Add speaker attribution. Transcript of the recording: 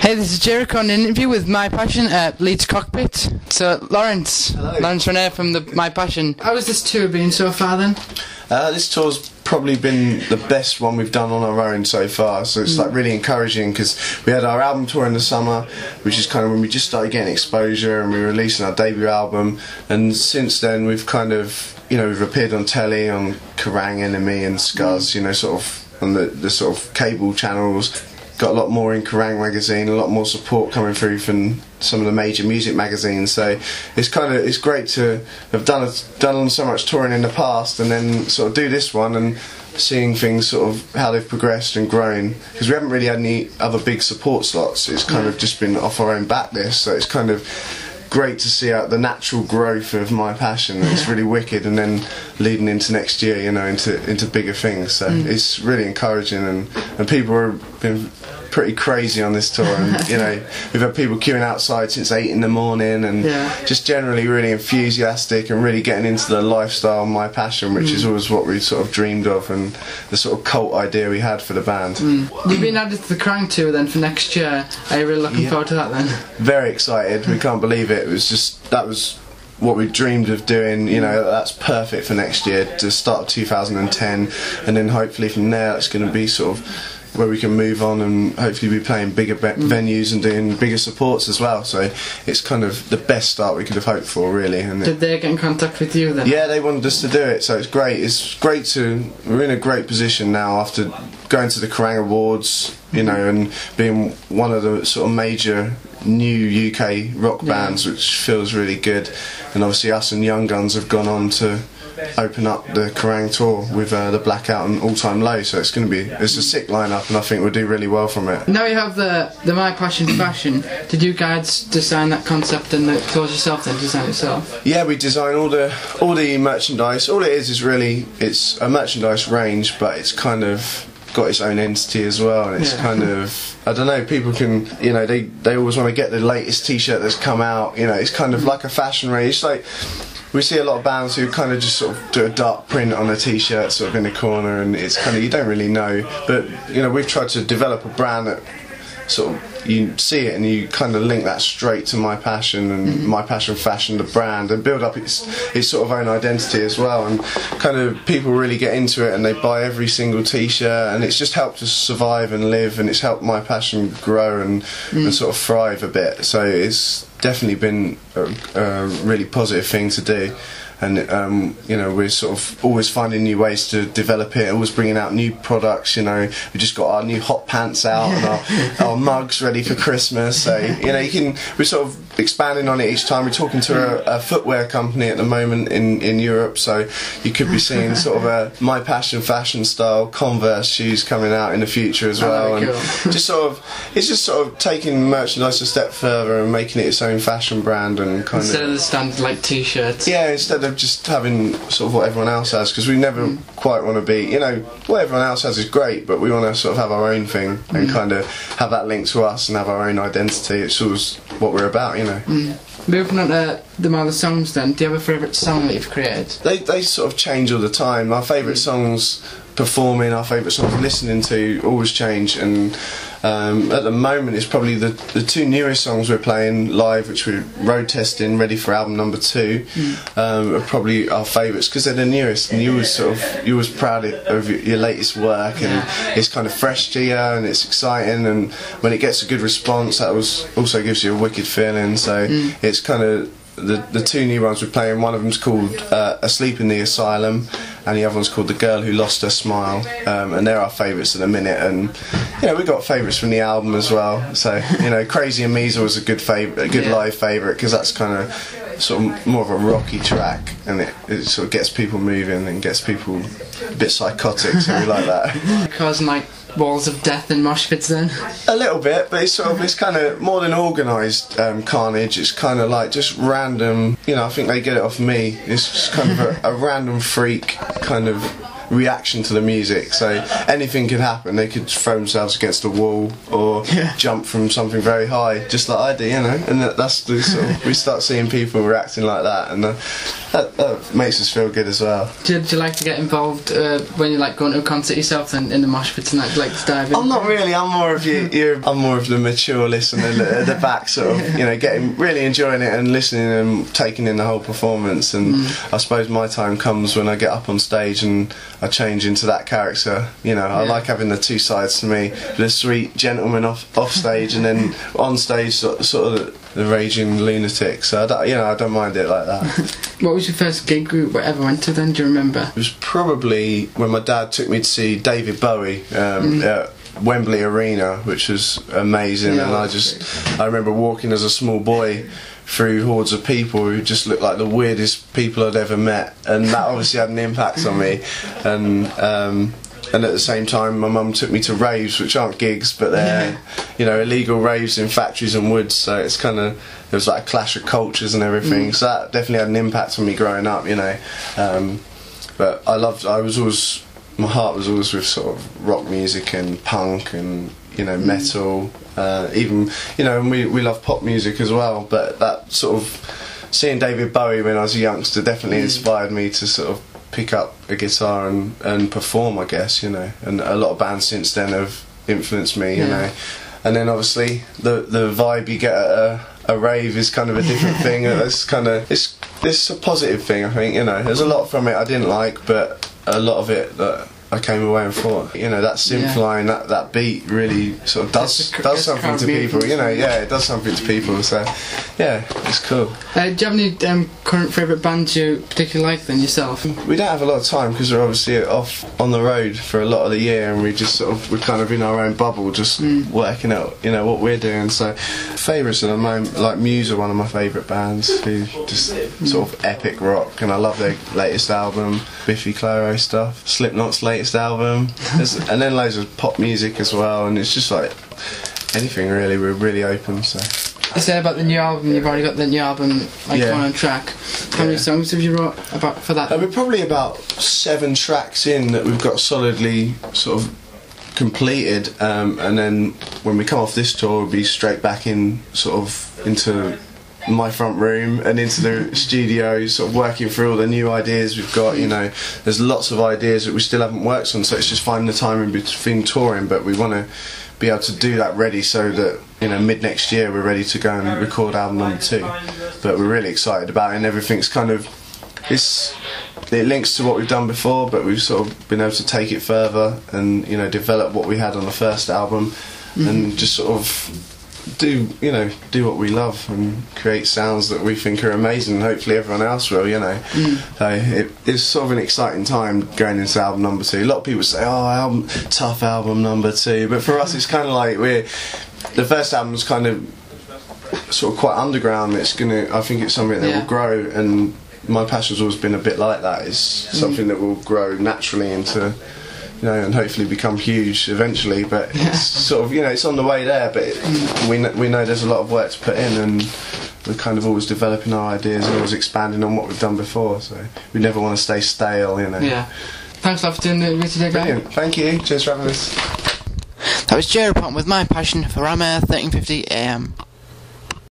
Speaker 1: Hey, this is Jericho on an interview with My Passion at Leeds Cockpit. So, Lawrence.
Speaker 2: Hello.
Speaker 1: Lawrence Ramair from My Passion. How has this tour been so far then?
Speaker 2: This tour's probably been the best one we've done on our own so far, so it's like really encouraging, because we had our album tour in the summer, which is kind of when we just started getting exposure, and we were releasing our debut album, and since then we've kind of, you know, we've appeared on telly, on Kerrang, Enemy and Scuzz, you know, sort of on the sort of cable channels. Got a lot more in Kerrang magazine, a lot more support coming through from some of the major music magazines, so it's great to have done so much touring in the past and then sort of do this one and seeing things sort of how they've progressed and grown, because we haven't really had any other big support slots. It's kind of just been off our own back, this, so it's kind of great to see the natural growth of My Passion. It's really wicked, and then leading into next year, you know, into bigger things, so it's really encouraging, and people have been pretty crazy on this tour, and you know, we've had people queuing outside since 8 in the morning, and just generally really enthusiastic and really getting into the lifestyle of My Passion, which is always what we sort of dreamed of, and the sort of cult idea we had for the band.
Speaker 1: You've been added to the Kerrang tour then for next year. Are you really looking forward to that then?
Speaker 2: Very excited. We can't believe it. That was what we dreamed of doing, you know. That's perfect for next year, to start 2010, and then hopefully from there it's going to be sort of where we can move on and hopefully be playing bigger venues and doing bigger supports as well, so it's kind of the best start we could have hoped for, really. And
Speaker 1: did they get in contact with you then?
Speaker 2: Yeah, they wanted us to do it, so it's great. We're in a great position now after going to the Kerrang Awards, you know, and being one of the sort of major new UK rock bands, which feels really good. And obviously us and Young Guns have gone on to open up the Kerrang tour with the Blackout and All Time Low, so it's a sick lineup, and I think we'll do really well from it.
Speaker 1: Now you have the My Passion fashion. Did you guys design that concept and the clothes yourself, then design it yourself?
Speaker 2: Yeah, we design all the merchandise. All it is really, it's a merchandise range, but it's kind of got its own entity as well, and it's kind of, I don't know, people can, you know, they always want to get the latest t-shirt that's come out, you know. It's kind of like a fashion range. It's like, we see a lot of bands who kind of just sort of do a dark print on a t-shirt sort of in the corner, and it's kind of, you don't really know, but you know, we've tried to develop a brand that sort of, you see it and you kind of link that straight to My Passion and My Passion Fashion, the brand, and build up its sort of own identity as well, and kind of people really get into it and they buy every single t-shirt, and it's just helped us survive and live, and it's helped My Passion grow and sort of thrive a bit, so it's definitely been a really positive thing to do. And you know, we're sort of always finding new ways to develop it, always bringing out new products. You know, we just got our new hot pants out and our mugs ready for Christmas. So you know, we're sort of expanding on it each time. We're talking to a footwear company at the moment in Europe, so you could be seeing sort of a My Passion fashion style Converse shoes coming out in the future as well. And just sort of, it's just sort of taking merchandise a step further and making it its own fashion brand, and kind
Speaker 1: instead of the standard like t-shirts.
Speaker 2: Yeah, instead of just having sort of what everyone else has, because we never quite want to be, you know, what everyone else has is great, but we want to sort of have our own thing and kind of have that link to us and have our own identity. It's always what we're about, you know.
Speaker 1: Moving on to the other songs then, do you have a favourite song that you've created?
Speaker 2: They sort of change all the time. Our favourite songs performing, our favourite songs listening to always change, and at the moment it's probably the two newest songs we're playing live, which we're road testing ready for album number 2, are probably our favourites, because they're the newest, and you're always proud of your latest work, and it's kind of fresh to you and it's exciting, and when it gets a good response that also gives you a wicked feeling, so it's kind of the two new ones we're playing. One of them's called Asleep in the Asylum, and the other one's called The Girl Who Lost Her Smile, and they're our favourites at the minute, and you know, we got favourites from the album as well, so you know, Crazy and Measle was a good live favourite, because that's kind of sort of more of a rocky track, and it sort of gets people moving and gets people a bit psychotic, so we like that.
Speaker 1: Causing like walls of death and mosh pits then?
Speaker 2: A little bit, but it's kind of more than organised carnage. It's kind of like just random, you know, I think they get it off me. It's just kind of a random freak kind of reaction to the music. So anything could happen. They could throw themselves against a wall or jump from something very high, just like I do, you know. And that's the sort of, we start seeing people reacting like that, and that makes us feel good as well.
Speaker 1: Do you like to get involved when you like going to a concert yourself then in the mosh pits and that, like to dive in?
Speaker 2: I'm not really. I'm more of I'm more of the mature listener at the back, sort of, you know, really enjoying it and listening and taking in the whole performance. And I suppose my time comes when I get up on stage and I change into that character. You know, I like having the two sides to me: the sweet gentleman off stage, and then on stage sort of the raging lunatic. So I don't mind it like that.
Speaker 1: What was your first gig you ever went to then? Do you remember?
Speaker 2: It was probably when my dad took me to see David Bowie at Wembley Arena, which was amazing. And I remember walking as a small boy through hordes of people who just looked like the weirdest people I'd ever met, and that obviously had an impact on me. And at the same time, my mum took me to raves, which aren't gigs, but they're illegal raves in factories and woods. So it's kind of, there was like a clash of cultures and everything. So that definitely had an impact on me growing up, you know. But my heart was always with sort of rock music and punk and metal. Even and we love pop music as well. But that sort of seeing David Bowie when I was a youngster definitely inspired me to sort of pick up a guitar and perform, I guess, and a lot of bands since then have influenced me, you know. And then obviously the vibe you get at a rave is kind of a different thing. It's kind of it's a positive thing, I think. There's a lot from it I didn't like, but a lot of it that I came away and thought, that synth line, that beat really sort of does something to people, it does something to people, so yeah, it's cool.
Speaker 1: Do you have any current favourite bands you particularly like then yourself?
Speaker 2: We don't have a lot of time because we're obviously off on the road for a lot of the year, and we're kind of in our own bubble, just working out, what we're doing. So favourites at the moment, like Muse are one of my favourite bands, who just sort of epic rock, and I love their latest album, Biffy Clyro stuff, Slipknot's latest album, and then loads of pop music as well, and it's just like anything really. We're really open. So
Speaker 1: you said about the new album, you've already got the new album on track. How many songs have you wrote for that?
Speaker 2: We're probably about 7 tracks in that we've got solidly sort of completed, and then when we come off this tour we'll be straight back in into my front room and into the studio, sort of working through all the new ideas we've got. There's lots of ideas that we still haven't worked on, so it's just finding the time in between touring, but we want to be able to do that ready so that mid next year we're ready to go and record album number 2. But we're really excited about it, and everything's kind of it links to what we've done before, but we've sort of been able to take it further and develop what we had on the first album, and just sort of do what we love and create sounds that we think are amazing, and hopefully everyone else will, So it's sort of an exciting time going into album number 2. A lot of people say, tough album number 2, but for us it's kind of like the first album's kind of sort of quite underground. I think it's something that will grow, and my passion's always been a bit like that. It's something that will grow naturally into and hopefully become huge eventually, but it's sort of it's on the way there, but we know there's a lot of work to put in, and we're kind of always developing our ideas and always expanding on what we've done before, so we never want to stay stale.
Speaker 1: Thanks a lot for doing the video today, guys.
Speaker 2: Brilliant. Thank you, cheers for having us.
Speaker 1: That was Ramair Reporting with my passion for Ramair 1350 AM.